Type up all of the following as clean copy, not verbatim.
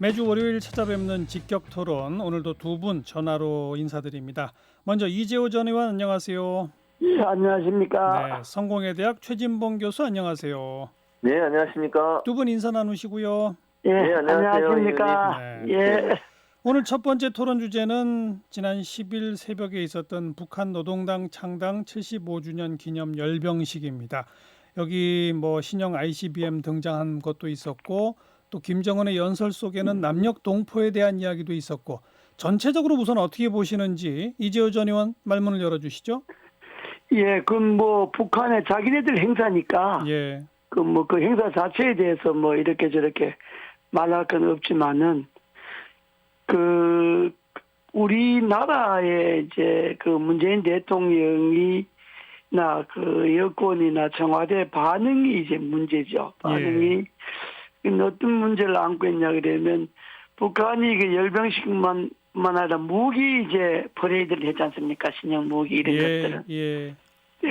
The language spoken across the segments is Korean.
매주 월요일 찾아뵙는 직격 토론, 오늘도 두 분 전화로 인사드립니다. 먼저 이재호 전 의원 안녕하세요. 예, 안녕하십니까. 네, 성공회대학 최진봉 교수 안녕하세요. 네, 안녕하십니까. 두 분 인사 나누시고요. 예, 네, 안녕하세요, 안녕하십니까. 네. 예, 오늘 첫 번째 토론 주제는 지난 10일 새벽에 있었던 북한 노동당 창당 75주년 기념 열병식입니다. 여기 신형 ICBM 등장한 것도 있었고 또 김정은의 연설 속에는 남녘 동포에 대한 이야기도 있었고 전체적으로 우선 어떻게 보시는지 이재호 전 의원 말문을 열어주시죠. 예, 북한의 자기네들 행사니까, 예, 그 행사 자체에 대해서 이렇게 저렇게 말할 건 없지만은, 우리나라의 이제 문재인 대통령이 여권이나 청와대 반응이 이제 문제죠. 반응이 어떤 문제를 안고 있냐 그러면 북한이 열병식만 아니라 무기 이제 퍼레이드를 했지 않습니까? 신형 무기 이런 것들은. 예,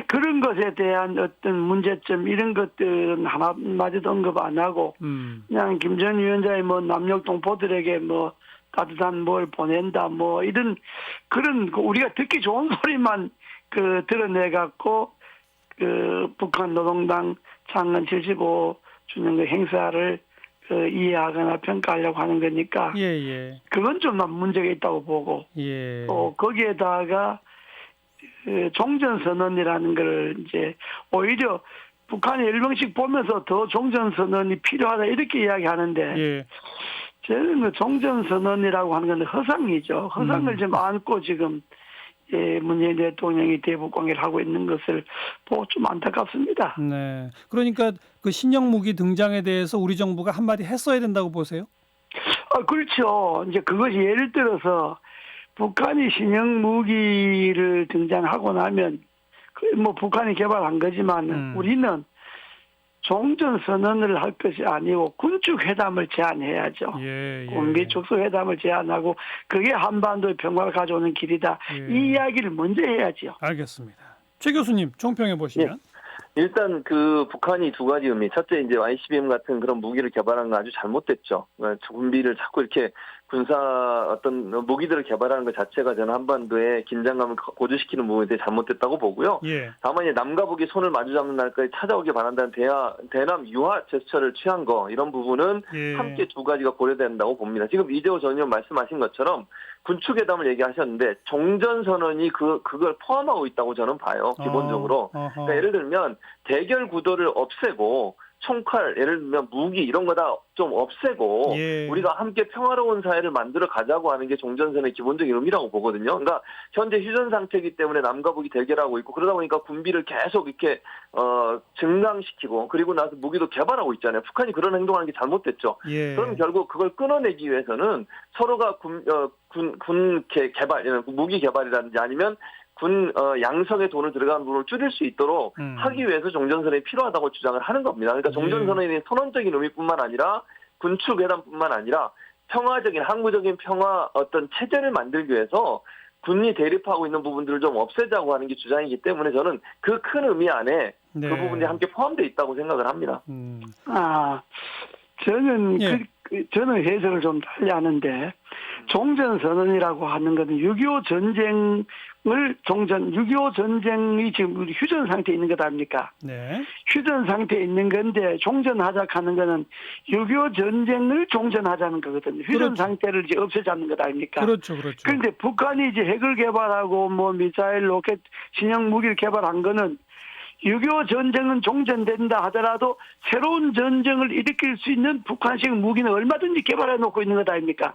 그런 것에 대한 어떤 문제점 이런 것들은 하나마저도 언급 안 하고 그냥 김 전 위원장이 남녘 동포들에게 따뜻한 뭘 보낸다 이런 그런 우리가 듣기 좋은 소리만 드러내 갖고 북한 노동당 창건 75주년 행사를 이해하거나 평가하려고 하는 거니까 그건 좀 문제가 있다고 보고 또 거기에다가 종전선언이라는 걸 이제 오히려 북한의 열병식 보면서 더 종전선언이 필요하다 이렇게 이야기하는데 저는 종전선언이라고 하는 건 허상이죠. 허상을 좀 안고 지금 문재인 대통령이 대북 관계를 하고 있는 것을 보고 좀 안타깝습니다. 네. 그러니까 그 신형 무기 등장에 대해서 우리 정부가 한마디 했어야 된다고 보세요? 그렇죠. 이제 그것이 예를 들어서 북한이 신형 무기를 등장하고 나면 북한이 개발한 거지만 우리는 종전선언을 할 것이 아니고 군축회담을 제안해야죠. 군비 축소회담을 제안하고 그게 한반도의 평화를 가져오는 길이다. 이 이야기를 먼저 해야죠. 알겠습니다. 최 교수님 총평해 보시면. 일단 북한이 두 가지 의미. 첫째 이제 ICBM 같은 그런 무기를 개발한 건 아주 잘못됐죠. 군비를 자꾸 이렇게 군사 어떤 무기들을 개발하는 것 자체가 저는 한반도에 긴장감을 고조시키는 부분에 대해 잘못됐다고 보고요. 다만 이제 남과 북이 손을 마주잡는 날까지 찾아오길 바란다는 대남 유화 제스처를 취한 거 이런 부분은 함께 두 가지가 고려된다고 봅니다. 지금 이재호 전 의원 말씀하신 것처럼 군축회담을 얘기하셨는데 종전선언이 그걸 포함하고 있다고 저는 봐요. 기본적으로. 그러니까 예를 들면 대결 구도를 없애고 총칼, 예를 들면 무기 이런 거 다 좀 없애고 우리가 함께 평화로운 사회를 만들어 가자고 하는 게 종전선언의 기본적인 의미라고 보거든요. 그러니까 현재 휴전 상태이기 때문에 남과 북이 대결하고 있고 그러다 보니까 군비를 계속 이렇게 증강시키고 그리고 나서 무기도 개발하고 있잖아요. 북한이 그런 행동하는 게 잘못됐죠. 그럼 결국 그걸 끊어내기 위해서는 서로가 군 개발, 무기 개발이라든지 아니면 군 양성에 돈을 들어가는 부분을 줄일 수 있도록 하기 위해서 종전선언이 필요하다고 주장을 하는 겁니다. 그러니까 종전선언이 선언적인 의미뿐만 아니라 군축회담뿐만 아니라 평화적인 항구적인 평화 어떤 체제를 만들기 위해서 군이 대립하고 있는 부분들을 좀 없애자고 하는 게 주장이기 때문에 저는 그 큰 의미 안에 그 부분이 함께 포함되어 있다고 생각을 합니다. 저는 저는 해석을 좀 달리 하는데 종전선언이라고 하는 것은 6.25 전쟁이 지금 우리 휴전 상태에 있는 것 아닙니까? 휴전 상태에 있는 건데 종전하자 하는 거는 6.25 전쟁을 종전하자는 거거든요. 휴전 상태를 이제 없애자는 것 아닙니까? 그렇죠. 그런데 북한이 이제 핵을 개발하고 미사일, 로켓, 신형 무기를 개발한 거는 6.25 전쟁은 종전된다 하더라도 새로운 전쟁을 일으킬 수 있는 북한식 무기는 얼마든지 개발해 놓고 있는 것 아닙니까?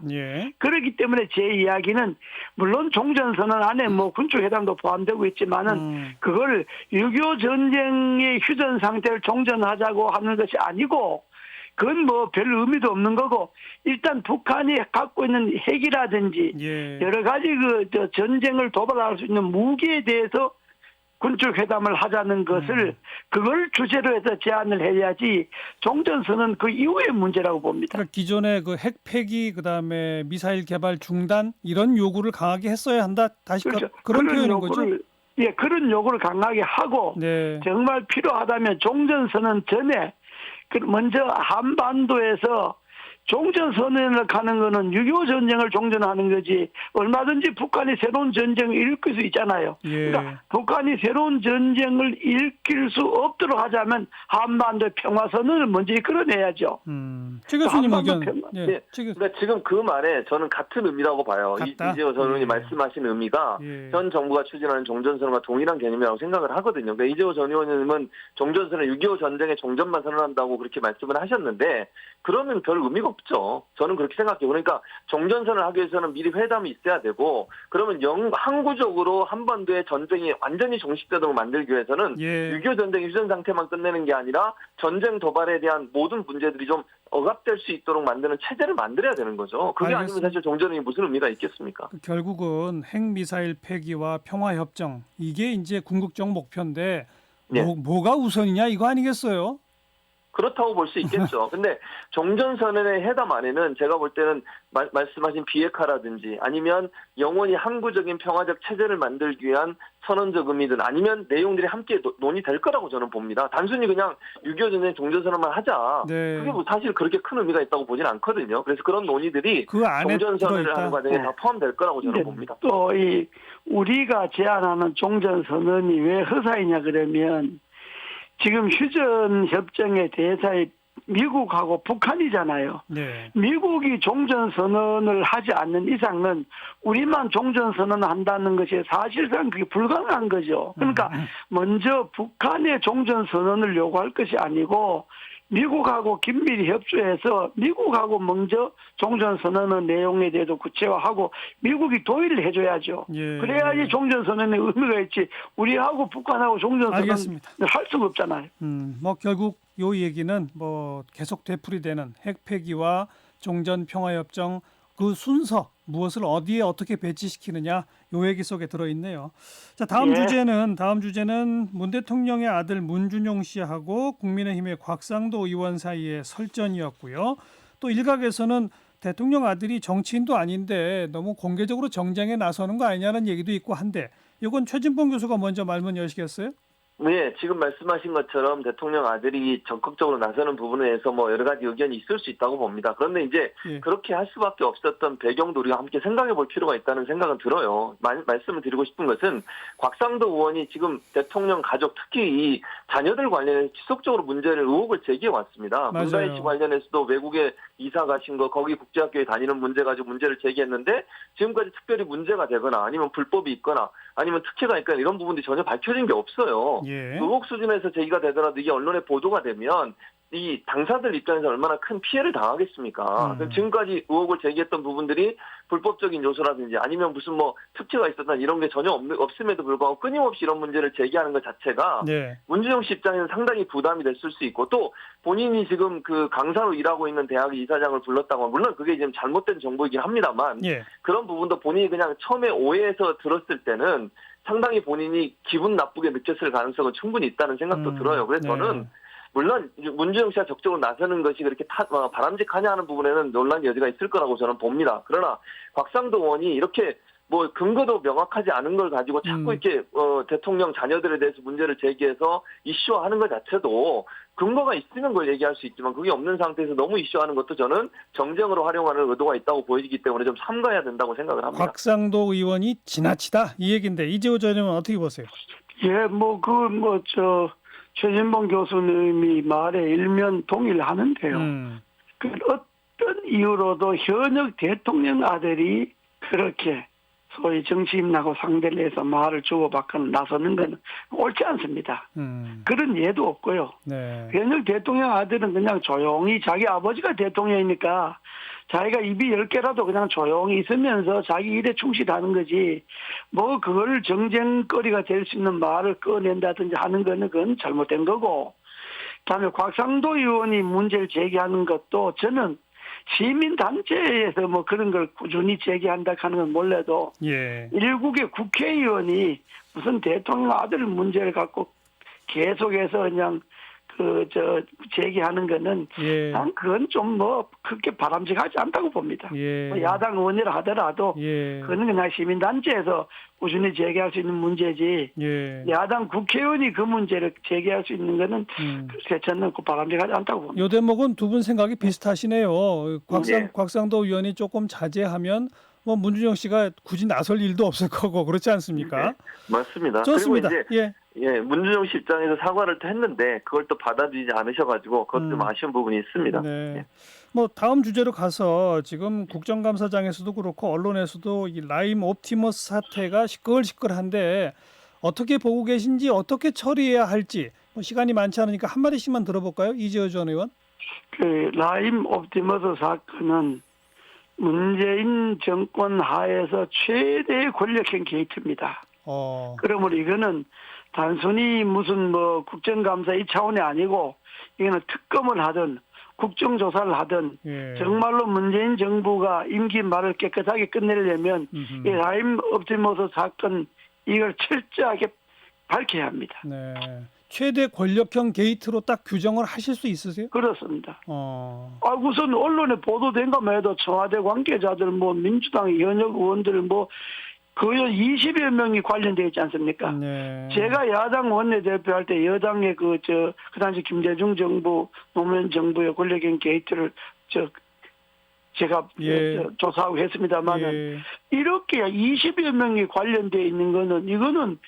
그렇기 때문에 제 이야기는 물론 종전선언 안에 군축회담도 포함되고 있지만은 그걸 6.25 전쟁의 휴전 상태를 종전하자고 하는 것이 아니고 그건 별 의미도 없는 거고 일단 북한이 갖고 있는 핵이라든지 여러 가지 전쟁을 도발할 수 있는 무기에 대해서 군축회담을 하자는 것을 그걸 주제로 해서 제안을 해야지 종전선언은 그 이후의 문제라고 봅니다. 그러니까 기존의 핵 폐기 그다음에 미사일 개발 중단 이런 요구를 강하게 했어야 한다. 다시 그런 표현인 거죠? 그런 요구를 강하게 하고 정말 필요하다면 종전선언 전에 먼저 한반도에서 종전선언을 하는 거는 6.25 전쟁을 종전하는 거지 얼마든지 북한이 새로운 전쟁을 일으킬 수 있잖아요. 예. 그러니까 북한이 새로운 전쟁을 일으킬 수 없도록 하자면 한반도 평화선언을 먼저 이끌어내야죠. 최 교수님 의견. 예. 예. 그러니까 지금 그 말에 저는 같은 의미라고 봐요. 같다? 이재호 전 의원이 예. 말씀하신 의미가 예. 현 정부가 추진하는 종전선언과 동일한 개념이라고 생각을 하거든요. 그러니까 이재호 전 의원님은 종전선언 6.25 전쟁의 종전만 선언한다고 그렇게 말씀을 하셨는데 그러면 별 의미가 없죠. 저는 그렇게 생각해요. 그러니까 종전선언을 하기 위해서는 미리 회담이 있어야 되고 그러면 항구적으로 한반도의 전쟁이 완전히 종식되도록 만들기 위해서는 예. 6.25 전쟁 휴전 상태만 끝내는 게 아니라 전쟁 도발에 대한 모든 문제들이 좀 억압될 수 있도록 만드는 체제를 만들어야 되는 거죠. 그게 아니면 알겠습니다. 사실 종전이 무슨 의미가 있겠습니까? 결국은 핵미사일 폐기와 평화협정 이게 이제 궁극적 목표인데 네. 뭐가 우선이냐 이거 아니겠어요? 그렇다고 볼 수 있겠죠. 근데 종전선언의 해담 안에는 제가 볼 때는 말씀하신 비핵화라든지 아니면 영원히 항구적인 평화적 체제를 만들기 위한 선언적 의미든 아니면 내용들이 함께 논의될 거라고 저는 봅니다. 단순히 그냥 6.25 전쟁 종전선언만 하자. 네. 그게 뭐 사실 그렇게 큰 의미가 있다고 보진 않거든요. 그래서 그런 논의들이 그 안에 종전선언을 들어있다. 하는 과정에 네. 다 포함될 거라고 저는 근데 봅니다. 또 우리가 제안하는 종전선언이 왜 허사이냐 그러면 지금 휴전협정의 대사의 미국하고 북한이잖아요. 네. 미국이 종전선언을 하지 않는 이상은 우리만 종전선언을 한다는 것이 사실상 그게 불가능한 거죠. 그러니까 먼저 북한의 종전선언을 요구할 것이 아니고 미국하고 긴밀히 협조해서 미국하고 먼저 종전선언의 내용에 대해서 구체화하고 미국이 도의를 해줘야죠. 예. 그래야지 종전선언의 의미가 있지 우리하고 북한하고 종전선언을 알겠습니다. 할 수가 없잖아요. 뭐 결국 요 얘기는 뭐 계속 되풀이되는 핵 폐기와 종전 평화협정 그 순서 무엇을 어디에 어떻게 배치시키느냐 요 얘기 속에 들어 있네요. 자, 다음 예. 주제는 문 대통령의 아들 문준용 씨하고 국민의힘의 곽상도 의원 사이의 설전이었고요. 또 일각에서는 대통령 아들이 정치인도 아닌데 너무 공개적으로 정쟁에 나서는 거 아니냐는 얘기도 있고 한데 이건 최진봉 교수가 먼저 말문 여시겠어요? 네, 지금 말씀하신 것처럼 대통령 아들이 적극적으로 나서는 부분에 대해서 뭐 여러 가지 의견이 있을 수 있다고 봅니다. 그런데 이제 예. 그렇게 할 수밖에 없었던 배경도 우리가 함께 생각해 볼 필요가 있다는 생각은 들어요. 말씀을 드리고 싶은 것은 곽상도 의원이 지금 대통령 가족 특히 이 자녀들 관련해서 지속적으로 의혹을 제기해 왔습니다. 맞아요. 문다혜 씨 관련해서도 외국에 이사 가신 거 거기 국제학교에 다니는 문제 가지고 문제를 제기했는데 지금까지 특별히 문제가 되거나 아니면 불법이 있거나 아니면 특혜가 있거나 이런 부분들이 전혀 밝혀진 게 없어요. 예. 의혹 수준에서 제기가 되더라도 이게 언론에 보도가 되면 이 당사들 입장에서 얼마나 큰 피해를 당하겠습니까? 그럼 지금까지 의혹을 제기했던 부분들이 불법적인 요소라든지 아니면 무슨 뭐 특혜가 있었다 이런 게 전혀 없음에도 불구하고 끊임없이 이런 문제를 제기하는 것 자체가 네. 문준용 씨 입장에는 상당히 부담이 됐을 수 있고 또 본인이 지금 그 강사로 일하고 있는 대학 이사장을 불렀다고 하면 물론 그게 지금 잘못된 정보이긴 합니다만 예. 그런 부분도 본인이 그냥 처음에 오해해서 들었을 때는 상당히 본인이 기분 나쁘게 느꼈을 가능성은 충분히 있다는 생각도 들어요. 그래서 저는 물론 문준용 씨가 적극적으로 나서는 것이 그렇게 바람직하냐 하는 부분에는 논란의 여지가 있을 거라고 저는 봅니다. 그러나 곽상도 의원이 이렇게 뭐 근거도 명확하지 않은 걸 가지고 자꾸 이렇게 대통령 자녀들에 대해서 문제를 제기해서 이슈화하는 것 자체도 근거가 있으면 그걸 얘기할 수 있지만 그게 없는 상태에서 너무 이슈화하는 것도 저는 정쟁으로 활용하는 의도가 있다고 보이기 때문에 좀 삼가해야 된다고 생각을 합니다. 곽상도 의원이 지나치다 이 얘기인데 이재호 전 의원은 어떻게 보세요? 예, 최진봉 교수님이 말에 일면 동일하는데요. 그 어떤 이유로도 현역 대통령 아들이 그렇게 소위 정치인하고 상대를 해서 말을 주고받거나 나서는 건 옳지 않습니다. 그런 예도 없고요. 네. 현역 대통령 아들은 그냥 조용히 자기 아버지가 대통령이니까 자기가 입이 10개라도 그냥 조용히 있으면서 자기 일에 충실하는 거지 뭐 그걸 정쟁거리가 될 수 있는 말을 꺼낸다든지 하는 거는 그건 잘못된 거고 그다음에 곽상도 의원이 문제를 제기하는 것도 저는 시민단체에서 뭐 그런 걸 꾸준히 제기한다 하는 건 몰라도 예. 일국의 국회의원이 무슨 대통령 아들 문제를 갖고 계속해서 그냥 제기하는 거는 예. 난 그건 좀 뭐 그렇게 바람직하지 않다고 봅니다. 예. 뭐 야당 의원이라 하더라도 예. 그거는 그냥 시민단체에서 꾸준히 제기할 수 있는 문제지 예. 야당 국회의원이 그 문제를 제기할 수 있는 거는 글쎄 저는 그 바람직하지 않다고 봅니다. 요 대목은 두 분 생각이 비슷하시네요. 예. 곽상도 의원이 조금 자제하면 뭐 문준영 씨가 굳이 나설 일도 없을 거고 그렇지 않습니까? 네, 맞습니다. 좋습니다. 그리고 이제 예. 문준영 씨 입장에서 사과를 또 했는데 그걸 또 받아들이지 않으셔가지고 그것도 좀 아쉬운 부분이 있습니다. 네. 예. 뭐 다음 주제로 가서 지금 국정감사장에서도 그렇고 언론에서도 이 라임 옵티머스 사태가 시끌시끌한데 어떻게 보고 계신지 어떻게 처리해야 할지 뭐 시간이 많지 않으니까 한 마디씩만 들어볼까요? 이재호 전 의원. 그 라임 옵티머스 사건은 문재인 정권 하에서 최대의 권력형 게이트입니다. 그러므로 이거는 단순히 무슨 뭐 국정감사 이 차원이 아니고 이거는 특검을 하든 국정조사를 하든 예. 정말로 문재인 정부가 임기 말을 깨끗하게 끝내려면 이 라임 옵티머스 사건 이걸 철저하게 밝혀야 합니다. 네. 최대 권력형 게이트로 딱 규정을 하실 수 있으세요? 그렇습니다. 우선 언론에 보도된 것만 해도 청와대 관계자들 뭐 민주당 현역 의원들 뭐 거의 20여 명이 관련되어 있지 않습니까? 네. 제가 야당 원내대표 할 때 여당의 그 당시 김대중 정부 노무현 정부의 권력형 게이트를 제가 예. 조사하고 했습니다만은 이렇게 20여 명이 관련되어 있는 거는 이거는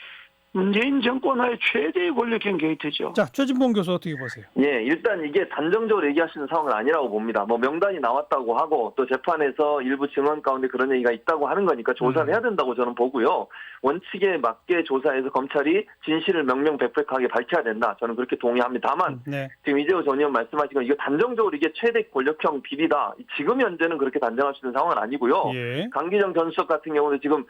문재인 정권 하의 최대의 권력형 게이트죠. 자, 최진봉 교수 어떻게 보세요? 예, 일단 이게 단정적으로 얘기하시는 상황은 아니라고 봅니다. 뭐 명단이 나왔다고 하고 또 재판에서 일부 증언 가운데 그런 얘기가 있다고 하는 거니까 조사를 해야 된다고 저는 보고요. 원칙에 맞게 조사해서 검찰이 진실을 명명백백하게 밝혀야 된다. 저는 그렇게 동의합니다. 다만 지금 이재호 전 의원 말씀하신 건 이거 단정적으로 이게 최대 권력형 비리다. 지금 현재는 그렇게 단정할 수 있는 상황은 아니고요. 예. 강기정 전 수석 같은 경우는 지금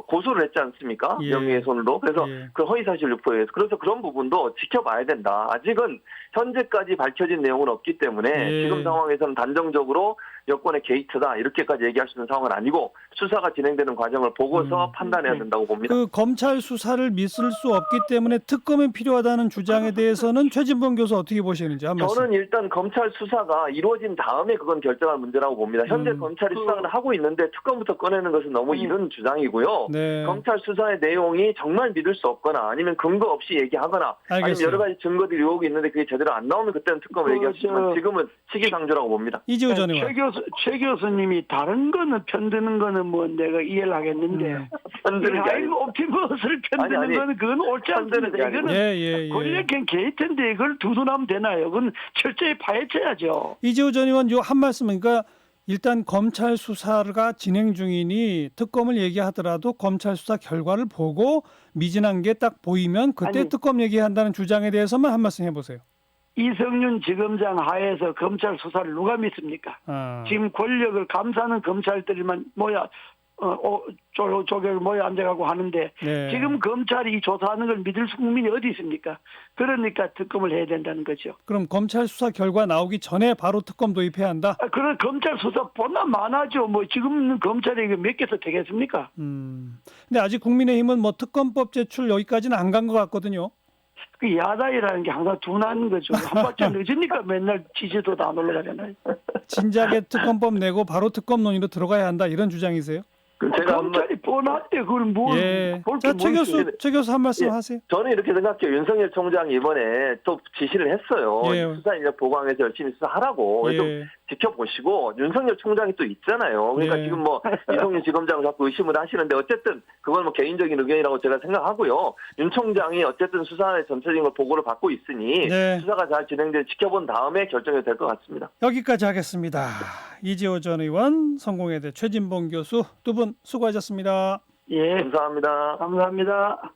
고소를 했지 않습니까? 예. 명예훼손으로. 그래서 그 허위사실 유포에 의해서. 그래서 그런 부분도 지켜봐야 된다. 아직은 현재까지 밝혀진 내용은 없기 때문에 지금 상황에서는 단정적으로 여권의 게이트다 이렇게까지 얘기할 수 있는 상황은 아니고 수사가 진행되는 과정을 보고서 판단해야 된다고 봅니다. 그 검찰 수사를 믿을 수 없기 때문에 특검이 필요하다는 주장에 대해서는 최진봉 교수 어떻게 보시는지 한 말씀. 저는 일단 검찰 수사가 이루어진 다음에 그건 결정할 문제라고 봅니다. 현재 검찰이 수사를 하고 있는데 특검부터 꺼내는 것은 너무 이른 주장이고요. 네. 검찰 수사의 내용이 정말 믿을 수 없거나 아니면 근거 없이 얘기하거나 알겠어요. 아니면 여러 가지 증거들이 의혹이 있는데 그게 제대로 안 나오면 그때는 특검을 얘기할 수 있지만 지금은 시기상조라고 봅니다. 이재호 전 의원. 최 교수님이 다른 거는 편드는 거는 뭐 내가 이해를 하겠는데 라임 옵티머스를 편드는 거는 그건 옳지 않습니다. 이거는 권력형 게이트인데 이걸 두둔하면 되나요? 그건 철저히 파헤쳐야죠. 이재호 전 의원 요 한 말씀은 그러니까 일단 검찰 수사가 진행 중이니 특검을 얘기하더라도 검찰 수사 결과를 보고 미진한 게 딱 보이면 그때 특검 얘기한다는 주장에 대해서만 한 말씀 해보세요. 이성윤 지검장 하에서 검찰 수사를 누가 믿습니까? 지금 권력을 감싸는 검찰들만 조결 모여 앉아가고 하는데 지금 검찰이 이 조사하는 걸 믿을 국민이 어디 있습니까? 그러니까 특검을 해야 된다는 거죠. 그럼 검찰 수사 결과 나오기 전에 바로 특검 도입해야 한다? 그런 검찰 수사 보나 많아죠. 뭐 지금 검찰이 몇 개서 되겠습니까? 근데 아직 국민의힘은 뭐 특검법 제출 여기까지는 안 간 것 같거든요. 그 야당이라는 게 항상 둔한 거죠. 한 발짝 늦으니까 맨날 지지도도 안 올라가잖아요. 진작에 특검법 내고 바로 특검 논의로 들어가야 한다 이런 주장이세요? 제가 검찰이 뻔한데 그걸 자, 최 교수 한 말씀 하세요. 저는 이렇게 생각해요. 윤석열 총장이 이번에 또 지시를 했어요. 수사 인력 보강해서 열심히 수사하라고. 좀 지켜보시고 윤석열 총장이 또 있잖아요. 그러니까 지금 뭐 이성윤 지검장을 자꾸 의심을 하시는데 어쨌든 그건 뭐 개인적인 의견이라고 제가 생각하고요. 윤 총장이 어쨌든 수사의 전체적인 걸 보고를 받고 있으니 수사가 잘 진행돼 지켜본 다음에 결정이 될 것 같습니다. 여기까지 하겠습니다. 이재호 전 의원, 성공회대 최진봉 교수 두 분 수고하셨습니다. 감사합니다. 감사합니다.